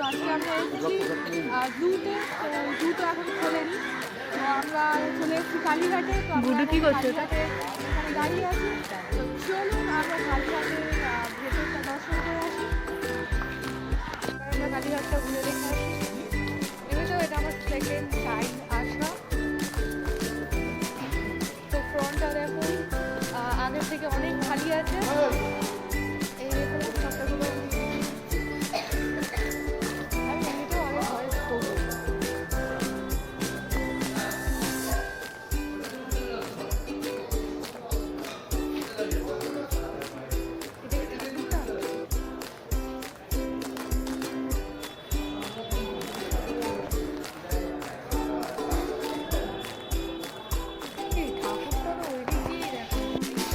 আজকে আমরা এসেছি জুতে, তো জু তো এখন খোলেনি, তো আমরা চলে এসেছি কালীঘাটে। তো গুডু কি করছে? কালীঘাটে এখানে গাড়ি আছে, তো চলুন আমরা কালীঘাটের ভেতরটা দর্শন করে আসি। আমরা কালীঘাটটা ঘুরে দেখে আসি। এমনিতেও এটা আমার সেকেন্ড টাইম আসা। তো ফ্রন্টটা দেখুন আগের থেকে অনেক খালি আছে। এই দেখুন রাস্তাগুলো, আমি এমনিতেও অনেক ভয়েস করবো।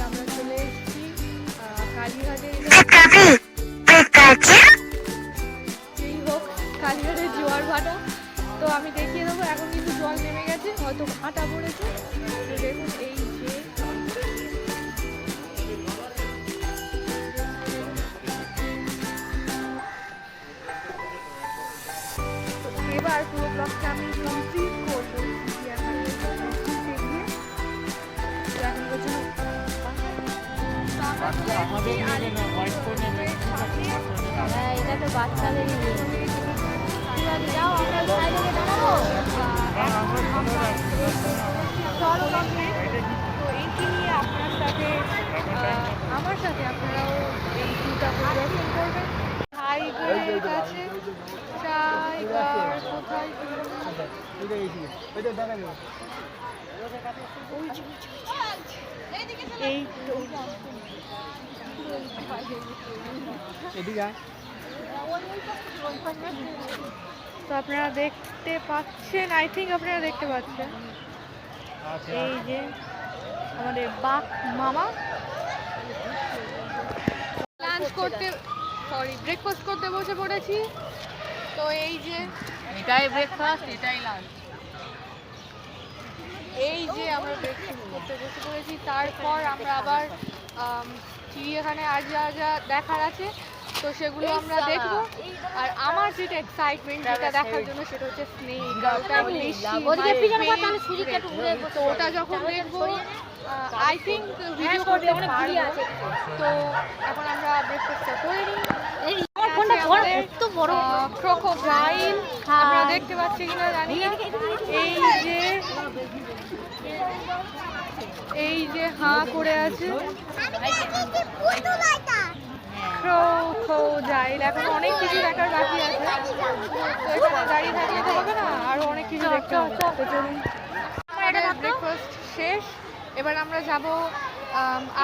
আমরা চলে এসেছি কালীঘাটের, যেই হোক কালীঘাটের জোয়ার ভাটা। তো আমি দেখিয়ে দেবো, এখন কিন্তু জল নেমে গেছে, হয়তো ভাটা পড়েছে। তো দেখুন এই যে এবার পুরো ব্লগটা আমি কমপ্লিট করবো। এটা তো বাচ্চাদের যাও আমরা সাইডে দাঁড়াবো। তো এইটি নিয়ে আপনার সাথে আমার সাথে আপনারাও এই দুটা পরিদর্শন করবেন। টাইগারের কাছে টাইগার কোথায় এই তো তো আপনারা দেখতে পাচ্ছেন, আই থিঙ্ক আপনারা দেখতে পাচ্ছেন, এই যে আমাদের বাঘ মামা লাঞ্চ করতে, ব্রেকফাস্ট করতে বসে পড়েছি। তো এই যে এটাই ব্রেকফাস্ট, এটাই লাঞ্চ। এই যে আমরা ব্রেকফাস্ট করতে বসে পড়েছি। তারপর আমরা আবার চিড়িয়াখানায় আর যা যা দেখার আছে তো সেগুলো আমরা দেখবো। আর আমার যেটা এক্সাইটমেন্ট যেটা দেখার জন্য সেটা হচ্ছে স্নেক। তো ওটা যখন দেখবো আই থিঙ্ক ভিডিও করতে পারবো। তো এখন আমরা ব্রেকফাস্টটা করে নিই। ক্রোকোডাইল আপনারা দেখতে পাচ্ছি কিনা জানি না। এই যে হাঁ করে আছে ক্রোকোডাইল। এখন অনেক কিছু দেখার বাকি আছে, তো এখানে দাঁড়িয়ে থাকলে তো হবে না, আরো অনেক কিছু দেখতে হবে। তো চলুন, আমাদের ব্রেকফাস্ট শেষ, এবার আমরা যাব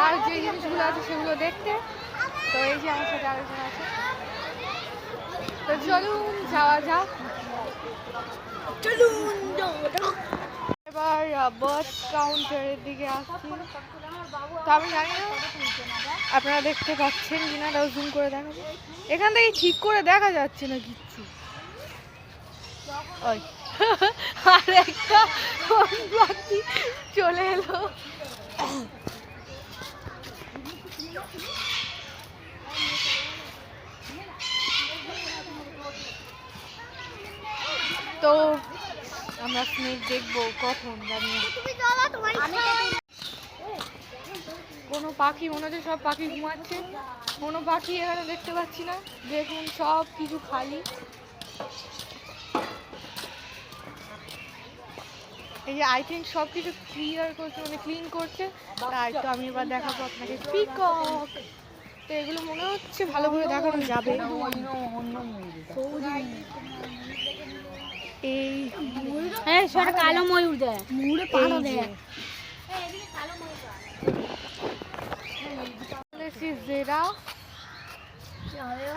আর যে জিনিসগুলো আছে সেগুলো দেখতে। তো এই যে আমার সাথে আলোচনা আছে, তো চলুন যাওয়া যাক। এবার বার্ড কাউন্টারের দিকে আসছি। তো আমি জানি না আপনারা দেখতে পাচ্ছেন কিনা, তাও জুম করে দেখাবো। এখান থেকে ঠিক করে দেখা যাচ্ছে না কিচ্ছু। ওই আর একটা পাখি চলে এলো। তো আমরা স্নেক দেখবো কখন জানি না। কোনো পাখি মনে হচ্ছে, সব পাখি ঘুমাচ্ছে, কোনো পাখি এখানে দেখতে পাচ্ছি না। দেখুন সব কিছু খালি। এই যে আই থিঙ্ক সব কিছু ক্লিয়ার করছে, মানে ক্লিন করছে। তাই তো আমি এবার দেখাবো আপনাকে পিকক। তো এগুলো মনে হচ্ছে ভালো করে দেখানো যাবে। এই হ্যাঁ সেটা কালো ময়ূর দেয়, মুড়ে পাড়া দেয়।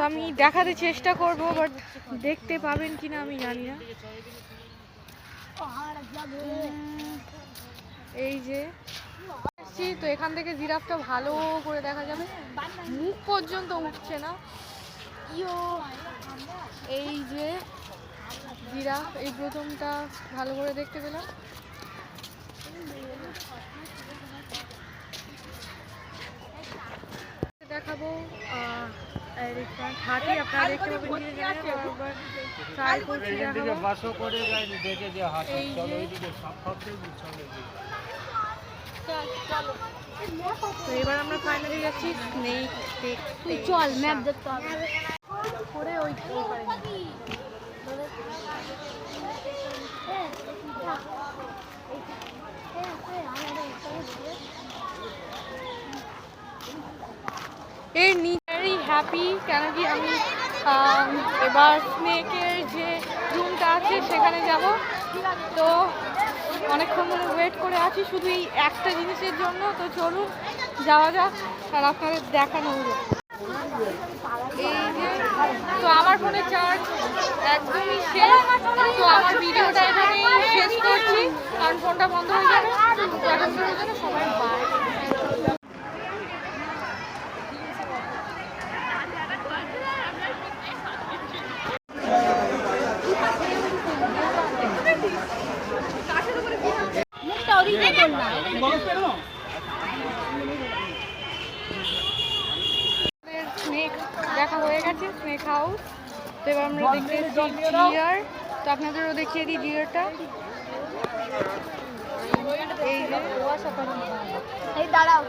আমি দেখাতে চেষ্টা করবো, বাট দেখতে পাবেন কিনা আমি জানি না। এই যে তো এখান থেকে জিরাফটা ভালো করে দেখা যাবে, মুখ পর্যন্ত উঠছে না। এই যে জিরাফ, এই প্রথমটা ভালো করে দেখতে পেলাম। দেখাবো এলিফ্যান্ট হাতি আপনারা দেখতে পাবেন কি জানেন একবার ট্রাই করছি দেখাবো বাসও করে যায়নি দেখে যে হাতি এই চলো যে এইদিকে সব সবটাই চলে তো এবার আমরা ফাইনালি যাচ্ছি স্নেক দেখতে চল ম্যাপ দেখতে হবে করে ওই পারে এর নিজেরই হ্যাপি কেন কি আমি এবার স্নেকের যে রুমটা আছে সেখানে যাব তো অনেকক্ষণ ধরে ওয়েট করে আছি শুধু এই একটা জিনিসের জন্য তো চলুন যাওয়া যাক আর আপনাদের দেখানো হলো এই যে তো আমার ফোনে চার্জ একদমই শেষ তো আমার ভিডিওটা এখানেই শেষ করছি কারণ ফোনটা বন্ধ হয়ে যাবে তো এখন জন্য সবাই বাই মুখটা ওদিকে কর না স্নেক দেখা হয়ে গেছে স্নেক হাউস তো এবার আমরা দেখতে এসেছি ডিয়ার তো আপনাদেরও দেখিয়ে দিই ডিয়ারটা এই যে এই দাঁড়াও